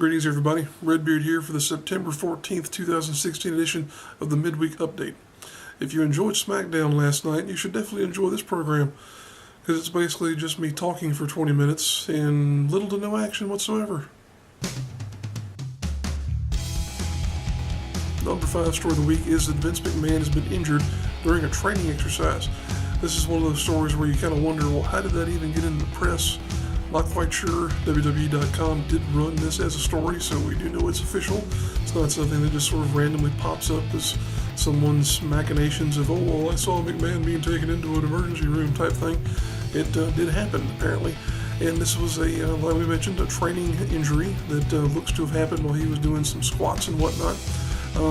Greetings everybody, Redbeard here for the September 14th, 2016 edition of the Midweek Update. If you enjoyed SmackDown last night, you should definitely enjoy this program, because it's basically just me talking for 20 minutes and little to no action whatsoever. Number 5 story of the week is that Vince McMahon has been injured during a training exercise. This is one of those stories where you kind of wonder, well, how did that even get into the press? Not quite sure. WWE.com did run this as a story, so we do know it's official. It's not something that just sort of randomly pops up as someone's machinations of, oh, well, I saw McMahon being taken into an emergency room type thing. It did happen, apparently. And this was like we mentioned, a training injury that looks to have happened while he was doing some squats and whatnot.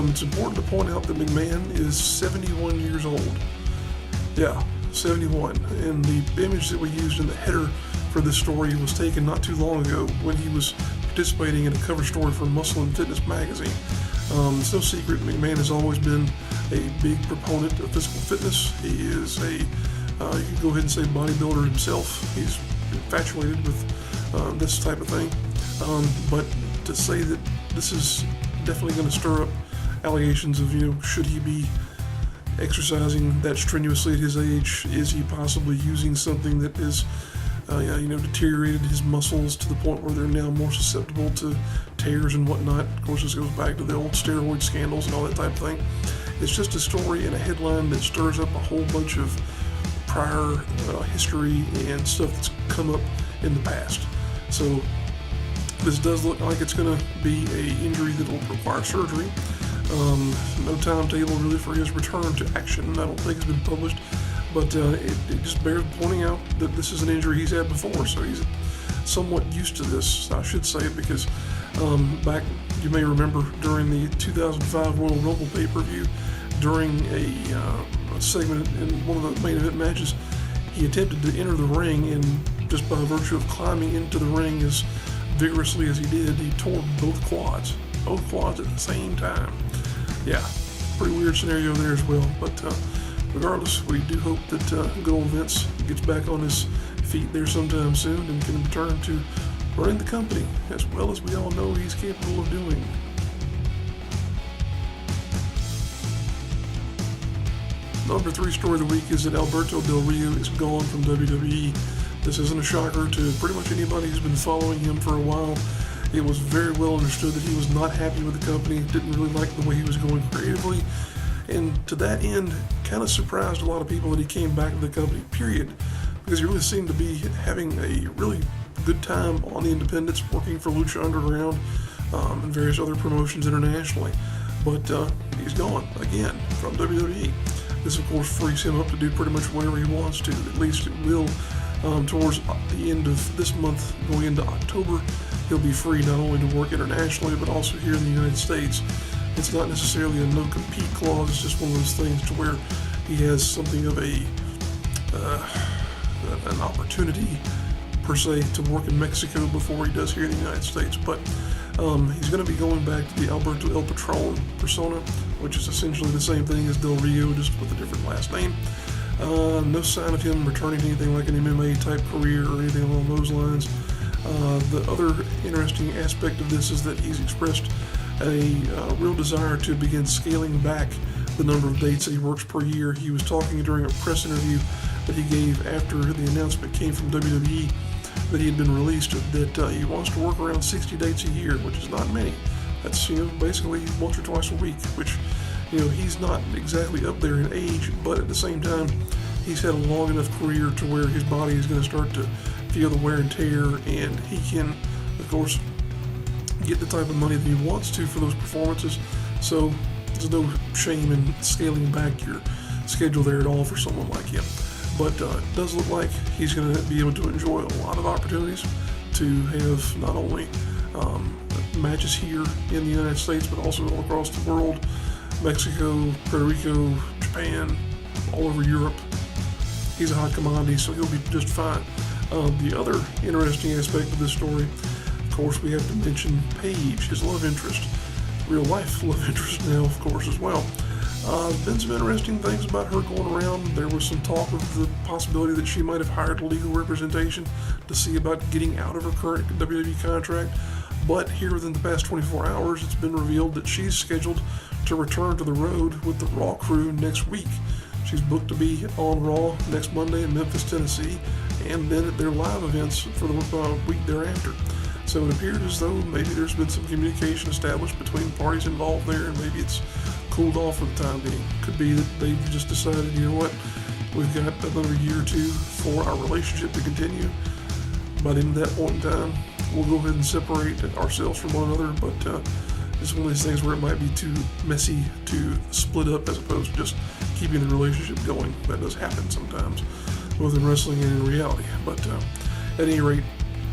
It's important to point out that McMahon is 71 years old. Yeah, 71. And the image that we used in the header for this story was taken not too long ago when he was participating in a cover story for Muscle and Fitness magazine. It's no secret McMahon has always been a big proponent of physical fitness. He is you can go ahead and say bodybuilder himself. He's infatuated with this type of thing. But to say that this is definitely going to stir up allegations of, should he be exercising that strenuously at his age? Is he possibly using something that is deteriorated his muscles to the point where they're now more susceptible to tears and whatnot? Of course, this goes back to the old steroid scandals and all that type of thing. It's just a story and a headline that stirs up a whole bunch of prior history and stuff that's come up in the past. So this does look like it's going to be an injury that will require surgery. No timetable really for his return to action. I don't think it's been published. But it just bears pointing out that this is an injury he's had before, so he's somewhat used to this, I should say, because back, you may remember, during the 2005 Royal Rumble pay-per-view, during a segment in one of the main event matches, he attempted to enter the ring, and just by virtue of climbing into the ring as vigorously as he did, he tore both quads at the same time. Yeah, pretty weird scenario there as well, but regardless, we do hope that good old Vince gets back on his feet there sometime soon and can return to running the company as well as we all know he's capable of doing. Number 3 story of the week is that Alberto Del Rio is gone from WWE. This isn't a shocker to pretty much anybody who's been following him for a while. It was very well understood that he was not happy with the company, didn't really like the way he was going creatively. And to that end, kind of surprised a lot of people that he came back to the company, period, because he really seemed to be having a really good time on the independents, working for Lucha Underground and various other promotions internationally. But he's gone again from WWE. This, of course, frees him up to do pretty much whatever he wants to. At least it will. Towards the end of this month, going into October, he'll be free not only to work internationally, but also here in the United States. It's not necessarily a no-compete clause. It's just one of those things to where he has something of an opportunity, per se, to work in Mexico before he does here in the United States. But he's going to be going back to the Alberto El Patron persona, which is essentially the same thing as Del Rio, just with a different last name. No sign of him returning to anything like an MMA-type career or anything along those lines. The other interesting aspect of this is that he's expressed a real desire to begin scaling back the number of dates that he works per year. He was talking during a press interview that he gave after the announcement came from WWE that he had been released, that he wants to work around 60 dates a year, which is not many. That's basically once or twice a week, which he's not exactly up there in age, but at the same time he's had a long enough career to where his body is going to start to feel the wear and tear, and he can, of course, get the type of money that he wants to for those performances. So there's no shame in scaling back your schedule there at all for someone like him. But it does look like he's going to be able to enjoy a lot of opportunities to have not only matches here in the United States, but also all across the world, Mexico, Puerto Rico, Japan, all over Europe. He's a hot commodity, so he'll be just fine. The other interesting aspect of this story, of course, we have to mention Paige, his love interest, real life love interest now, of course, as well. Been some interesting things about her going around. There was some talk of the possibility that she might have hired legal representation to see about getting out of her current WWE contract. But here within the past 24 hours, it's been revealed that she's scheduled to return to the road with the Raw crew next week. She's booked to be on Raw next Monday in Memphis, Tennessee, and then at their live events for the week thereafter. So it appears as though maybe there's been some communication established between parties involved there, and maybe it's cooled off for the time being. Could be that they've just decided, you know what, we've got another year or two for our relationship to continue. By the end of that point in time, we'll go ahead and separate ourselves from one another, but it's one of these things where it might be too messy to split up as opposed to just keeping the relationship going. That does happen sometimes, both in wrestling and in reality. But at any rate,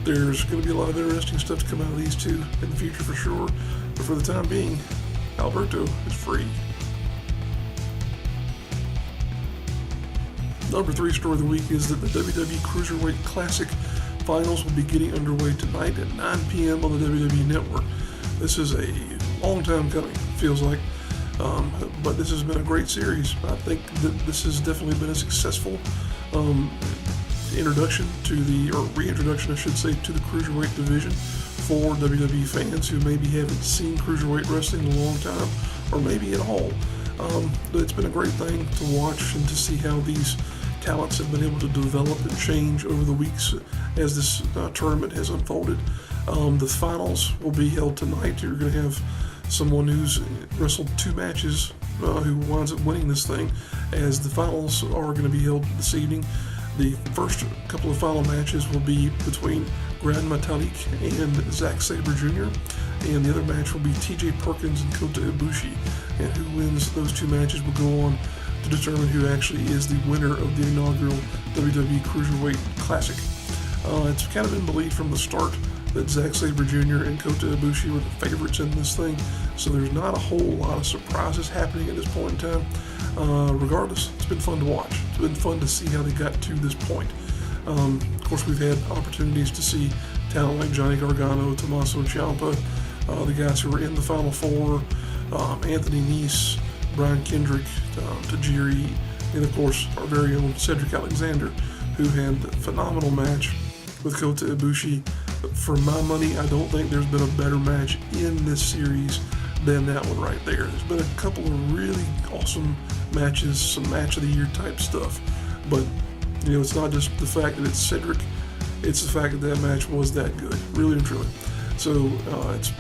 there's going to be a lot of interesting stuff to come out of these two in the future for sure. But for the time being, Alberto is free. Number 3 story of the week is that the WWE Cruiserweight Classic finals will be getting underway tonight at 9 p.m. on the WWE Network. This is a long time coming, feels like, but this has been a great series. I think that this has definitely been a successful introduction to or reintroduction, I should say, to the Cruiserweight division for WWE fans who maybe haven't seen Cruiserweight wrestling in a long time, or maybe at all. But it's been a great thing to watch and to see how these talents have been able to develop and change over the weeks as this tournament has unfolded. The finals will be held tonight. You're going to have someone who's wrestled 2 matches who winds up winning this thing, as the finals are going to be held this evening. The first couple of final matches will be between Gran Metalik and Zack Sabre Jr., and the other match will be TJ Perkins and Kota Ibushi, and who wins those 2 matches will go on to determine who actually is the winner of the inaugural WWE Cruiserweight Classic. It's kind of been believed from the start that Zack Sabre Jr. and Kota Ibushi were the favorites in this thing, so there's not a whole lot of surprises happening at this point in time. Regardless, it's been fun to watch. It's been fun to see how they got to this point. Of course, we've had opportunities to see talent like Johnny Gargano, Tommaso Ciampa, the guys who were in the Final Four, Anthony Nese, Brian Kendrick, Tajiri, and of course our very own Cedric Alexander, who had a phenomenal match with Kota Ibushi. For my money, I don't think there's been a better match in this series than that one right there. There's been a couple of really awesome matches, some match of the year type stuff, but you know, it's not just the fact that it's Cedric, it's the fact that that match was that good, really and truly. So it's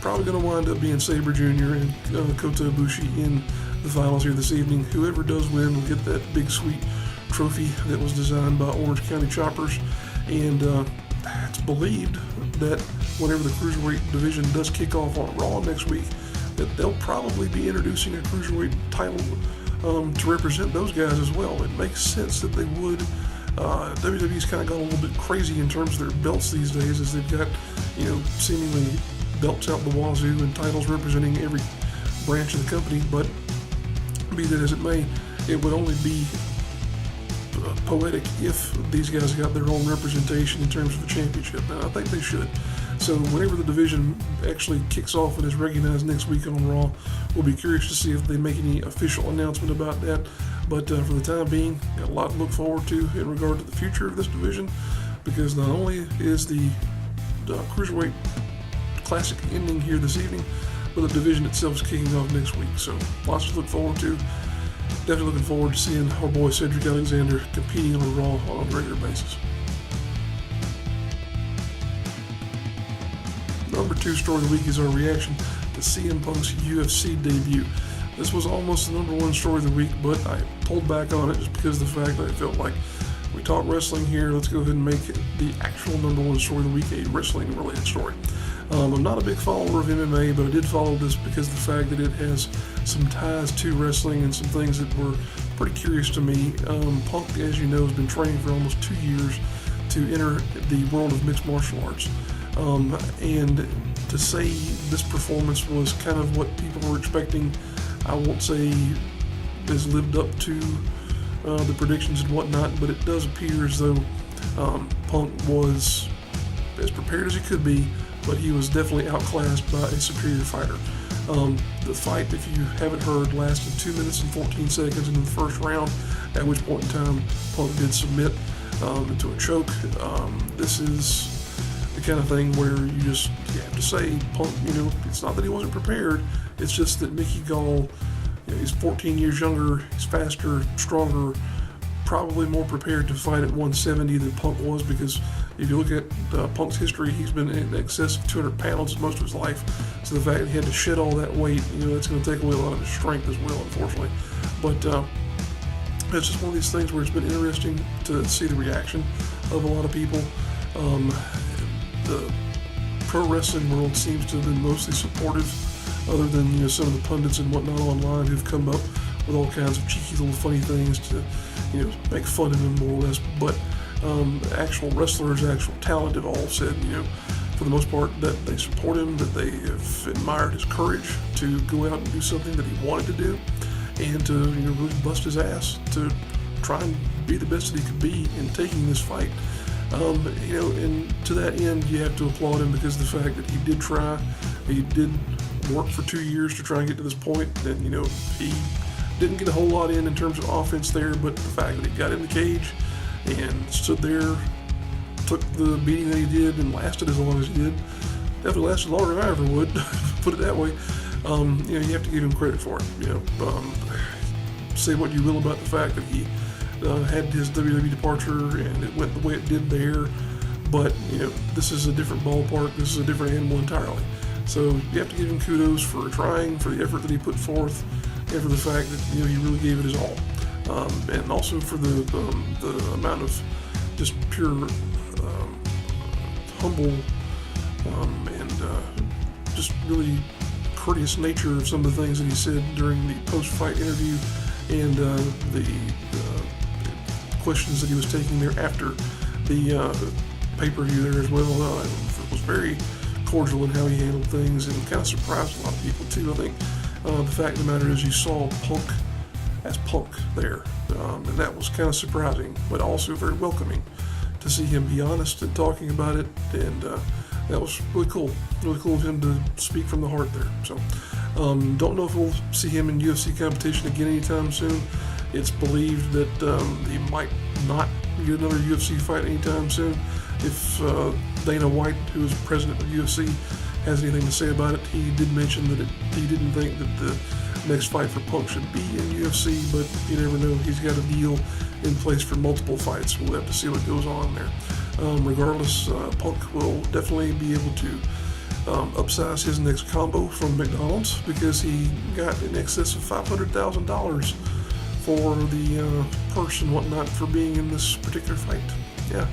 probably going to wind up being Sabre Jr. and Kota Ibushi in the finals here this evening. Whoever does win will get that big sweet trophy that was designed by Orange County Choppers, and it's believed that whenever the Cruiserweight division does kick off on Raw next week, that they'll probably be introducing a Cruiserweight title to represent those guys as well. It makes sense that they would. WWE's kind of gone a little bit crazy in terms of their belts these days, as they've got, you know, seemingly belts out the wazoo and titles representing every branch of the company. But be that as it may, it would only be poetic if these guys got their own representation in terms of the championship. And I think they should. So whenever the division actually kicks off and is recognized next week on Raw, we'll be curious to see if they make any official announcement about that. But for the time being, got a lot to look forward to in regard to the future of this division, because not only is the Cruiserweight Classic ending here this evening, but the division itself is kicking off next week. So lots to look forward to. Definitely looking forward to seeing our boy Cedric Alexander competing on Raw on a regular basis. Number 2 story of the week is our reaction to CM Punk's UFC debut. This was almost the number 1 story of the week, but I pulled back on it just because of the fact that I felt like we talk wrestling here, let's go ahead and make the actual number 1 story of the week a wrestling related story. I'm not a big follower of MMA, but I did follow this because of the fact that it has some ties to wrestling and some things that were pretty curious to me. Punk, as you know, has been training for almost 2 years to enter the world of mixed martial arts. And to say this performance was kind of what people were expecting, I won't say has lived up to the predictions and whatnot, but it does appear as though Punk was as prepared as he could be, but he was definitely outclassed by a superior fighter. The fight, if you haven't heard, lasted 2 minutes and 14 seconds into the first round, at which point in time Punk did submit into a choke. This is the kind of thing where you have to say, Punk, it's not that he wasn't prepared, it's just that Mickey Gall, he's 14 years younger, he's faster, stronger, probably more prepared to fight at 170 than Punk was, because if you look at Punk's history, he's been in excess of 200 pounds most of his life. So the fact that he had to shed all that weight, that's going to take away a lot of his strength as well, unfortunately. But it's just one of these things where it's been interesting to see the reaction of a lot of people. The pro wrestling world seems to have been mostly supportive, other than some of the pundits and whatnot online who've come up with all kinds of cheeky little funny things to make fun of him more or less. But actual wrestlers, actual talent have all said, for the most part, that they support him, that they have admired his courage to go out and do something that he wanted to do, and to really bust his ass to try and be the best that he could be in taking this fight. And to that end, you have to applaud him, because the fact that he did try, he did work for 2 years to try and get to this point, and he didn't get a whole lot in terms of offense there, but the fact that he got in the cage and stood there, took the beating that he did, and lasted as long as he did, definitely lasted longer than I ever would, put it that way. You have to give him credit for it. Say what you will about the fact that he had his WWE departure and it went the way it did there, but this is a different ballpark, this is a different animal entirely. So you have to give him kudos for trying, for the effort that he put forth, and for the fact that he really gave it his all, and also for the amount of just pure humble and just really courteous nature of some of the things that he said during the post-fight interview, and the questions that he was taking there after the pay-per-view there as well. It was very cordial in how he handled things, and kind of surprised a lot of people too. I think the fact of the matter is you saw Punk as Punk there, and that was kind of surprising, but also very welcoming to see him be honest and talking about it, and that was really cool of him to speak from the heart there. So don't know if we'll see him in UFC competition again anytime soon. It's believed that he might not get another UFC fight anytime soon. If Dana White, who is president of UFC, has anything to say about it, he did mention that he didn't think that the next fight for Punk should be in UFC, but you never know. He's got a deal in place for multiple fights. We'll have to see what goes on there. Regardless, Punk will definitely be able to upsize his next combo from McDonald's, because he got in excess of $500,000 for the purse and whatnot for being in this particular fight. Yeah,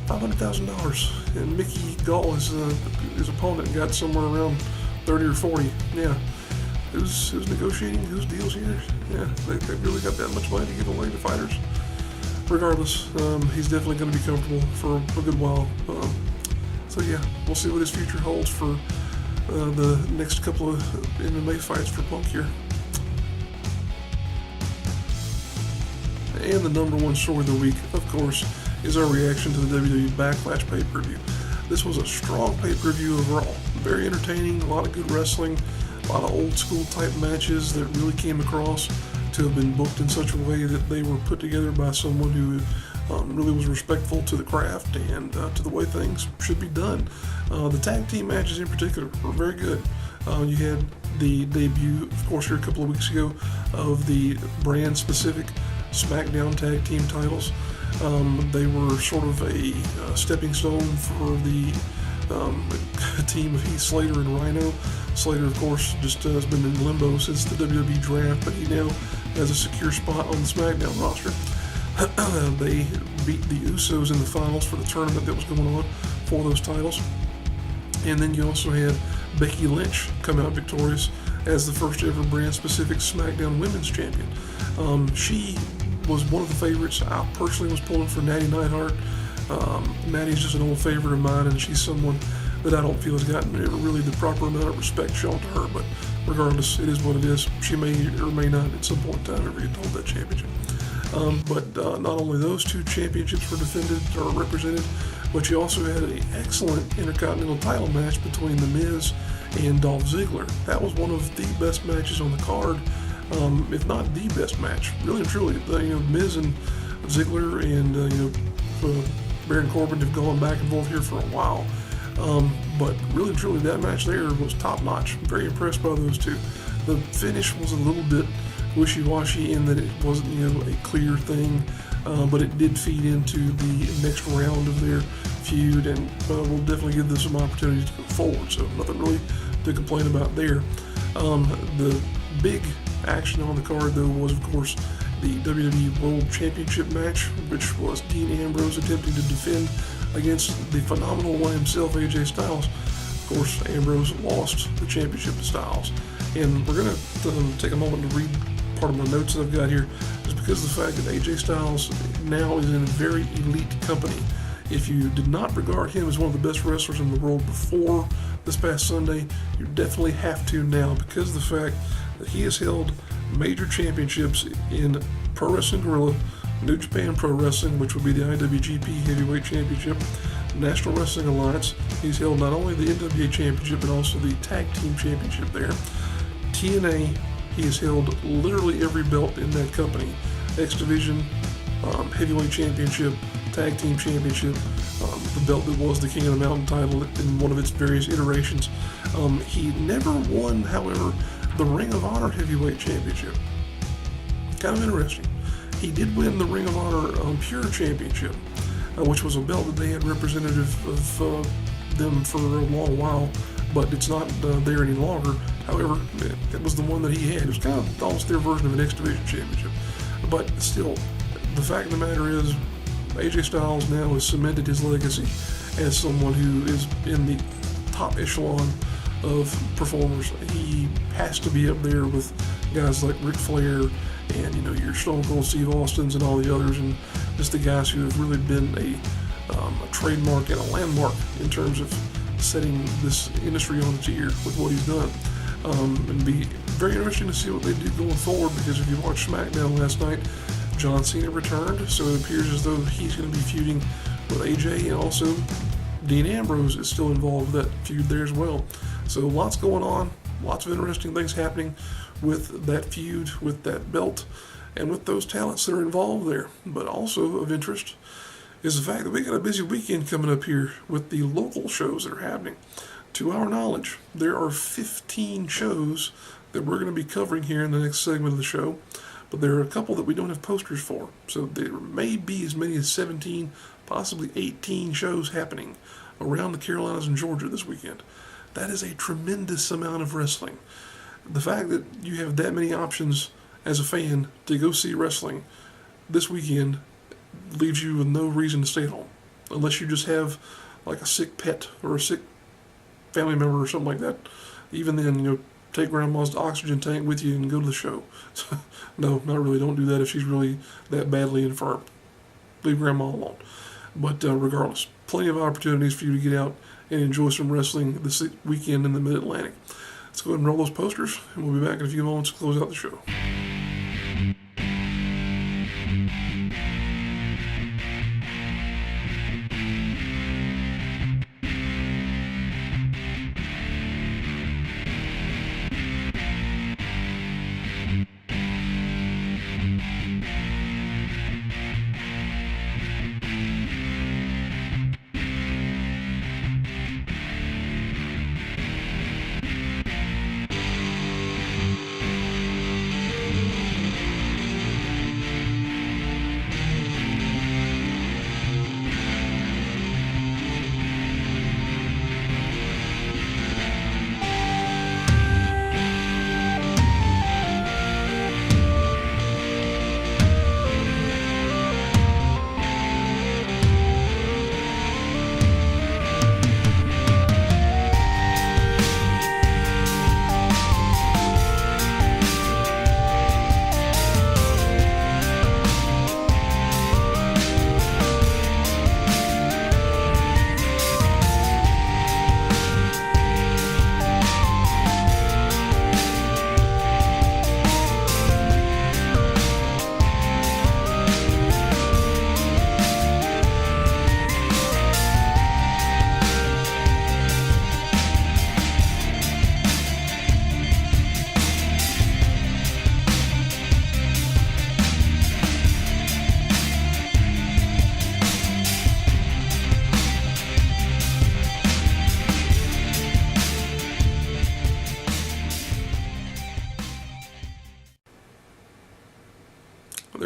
$500,000, and Mickey Gall, his opponent, got somewhere around 30 or 40. Yeah, who's negotiating those deals here? Yeah, they really got that much money to give away to fighters. Regardless, he's definitely going to be comfortable for a good while. So yeah, we'll see what his future holds for the next couple of MMA fights for Punk here. And the number one story of the week, of course, is our reaction to the WWE Backlash pay-per-view. This was a strong pay-per-view overall. Very entertaining, a lot of good wrestling, a lot of old-school type matches that really came across to have been booked in such a way that they were put together by someone who really was respectful to the craft and to the way things should be done. The tag team matches in particular were very good. You had the debut, of course, here a couple of weeks ago of the brand-specific SmackDown tag team titles. They were sort of a stepping stone for the team of Heath Slater and Rhino. Slater, of course, just has been in limbo since the WWE draft, but he now has a secure spot on the SmackDown roster. They beat the Usos in the finals for the tournament that was going on for those titles. And then you also had Becky Lynch come out victorious as the first ever brand-specific SmackDown Women's Champion. She was one of the favorites. I personally was pulling for Natty Neidhart. Natty's just an old favorite of mine, and she's someone that I don't feel has gotten really the proper amount of respect shown to her. But regardless, it is what it is. She may or may not at some point in time ever get hold that championship. But not only those two championships were defended or represented, but you also had an excellent Intercontinental title match between The Miz and Dolph Ziggler. That was one of the best matches on the card, if not the best match. Really and truly, Miz and Ziggler and Baron Corbin have gone back and forth here for a while, But really, truly, that match there was top notch. Very impressed by those two. The finish was a little bit wishy-washy in that it wasn't, a clear thing, but it did feed into the next round of their feud, and we'll definitely give this some opportunities to go forward. So nothing really to complain about there. The big action on the card, though, was of course the WWE World Championship match, which was Dean Ambrose attempting to defend against the phenomenal one himself, AJ Styles. Of course, Ambrose lost the championship to Styles. And we're going to take a moment to read part of my notes that I've got here, just because of the fact that AJ Styles now is in a very elite company. If you did not regard him as one of the best wrestlers in the world before this past Sunday, you definitely have to now, because of the fact that he has held major championships in Pro Wrestling Guerrilla, New Japan Pro Wrestling, which would be the IWGP Heavyweight Championship, National Wrestling Alliance. He's held not only the NWA Championship, but also the Tag Team Championship there. TNA, he has held literally every belt in that company. X Division, Heavyweight Championship, Tag Team Championship, the belt that was the King of the Mountain title in one of its various iterations. He never won, however, the Ring of Honor Heavyweight Championship. Kind of interesting. He did win the Ring of Honor Pure Championship, which was a belt that they had representative of them for a long while, but it's not there any longer. However, it was the one that he had. It was kind of almost their version of an X Division Championship. But still, the fact of the matter is, AJ Styles now has cemented his legacy as someone who is in the top echelon of performers. He has to be up there with guys like Ric Flair and your Stone Cold Steve Austins and all the others, and just the guys who have really been a trademark and a landmark in terms of setting this industry on its ear with what he's done. And be very interesting to see what they do going forward, because if you watched SmackDown last night, John Cena returned, so it appears as though he's going to be feuding with AJ, and also Dean Ambrose is still involved with that feud there as well. So lots going on, lots of interesting things happening with that feud, with that belt, and with those talents that are involved there. But also of interest is the fact that we got a busy weekend coming up here with the local shows that are happening. To our knowledge, there are 15 shows that we're going to be covering here in the next segment of the show, but there are a couple that we don't have posters for. So there may be as many as 17, possibly 18 shows happening around the Carolinas and Georgia this weekend. That is a tremendous amount of wrestling. The fact that you have that many options as a fan to go see wrestling this weekend leaves you with no reason to stay at home, unless you just have like a sick pet or a sick family member or something like that. Even then, take grandma's oxygen tank with you and go to the show. No, not really. Don't do that if she's really that badly infirm. Leave grandma alone. But regardless, plenty of opportunities for you to get out and enjoy some wrestling this weekend in the Mid-Atlantic. Let's go ahead and roll those posters, and we'll be back in a few moments to close out the show.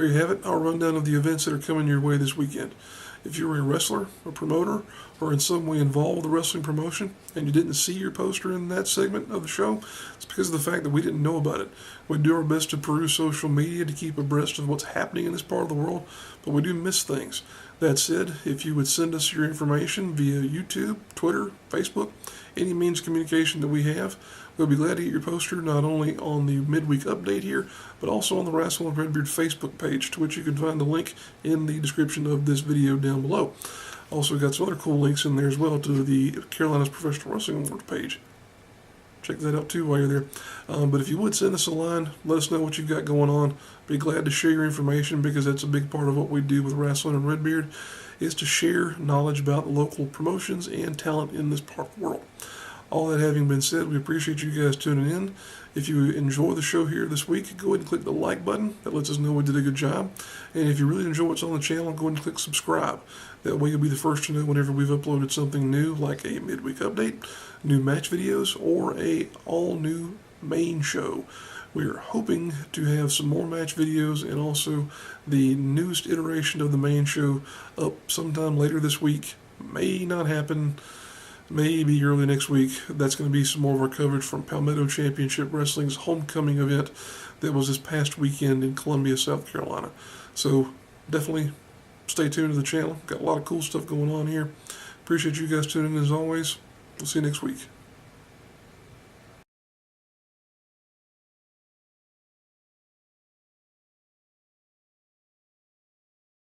there you have it, our rundown of the events that are coming your way this weekend. If you're a wrestler, a promoter, or in some way involved with the wrestling promotion, and you didn't see your poster in that segment of the show, it's because of the fact that we didn't know about it. We do our best to peruse social media to keep abreast of what's happening in this part of the world, but we do miss things. That said, if you would send us your information via YouTube, Twitter, Facebook, any means of communication that we have, we'll be glad to get your poster not only on the midweek update here, but also on the Rasslin and Redbeard Facebook page, to which you can find the link in the description of this video down below. Also got some other cool links in there as well to the Carolina's Professional Wrestling Awards page. Check that out too while you're there. But if you would send us a line, let us know what you've got going on. Be glad to share your information, because that's a big part of what we do with Rasslin and Redbeard, is to share knowledge about local promotions and talent in this part of the world. All that having been said, we appreciate you guys tuning in. If you enjoy the show here this week, go ahead and click the like button. That lets us know we did a good job. And if you really enjoy what's on the channel, go ahead and click subscribe. That way you'll be the first to know whenever we've uploaded something new, like a midweek update, new match videos, or a all-new main show. We're hoping to have some more match videos and also the newest iteration of the main show up sometime later this week. May not happen. Maybe early next week. That's going to be some more of our coverage from Palmetto Championship Wrestling's homecoming event that was this past weekend in Columbia, South Carolina. So definitely stay tuned to the channel. Got a lot of cool stuff going on here. Appreciate you guys tuning in as always. We'll see you next week.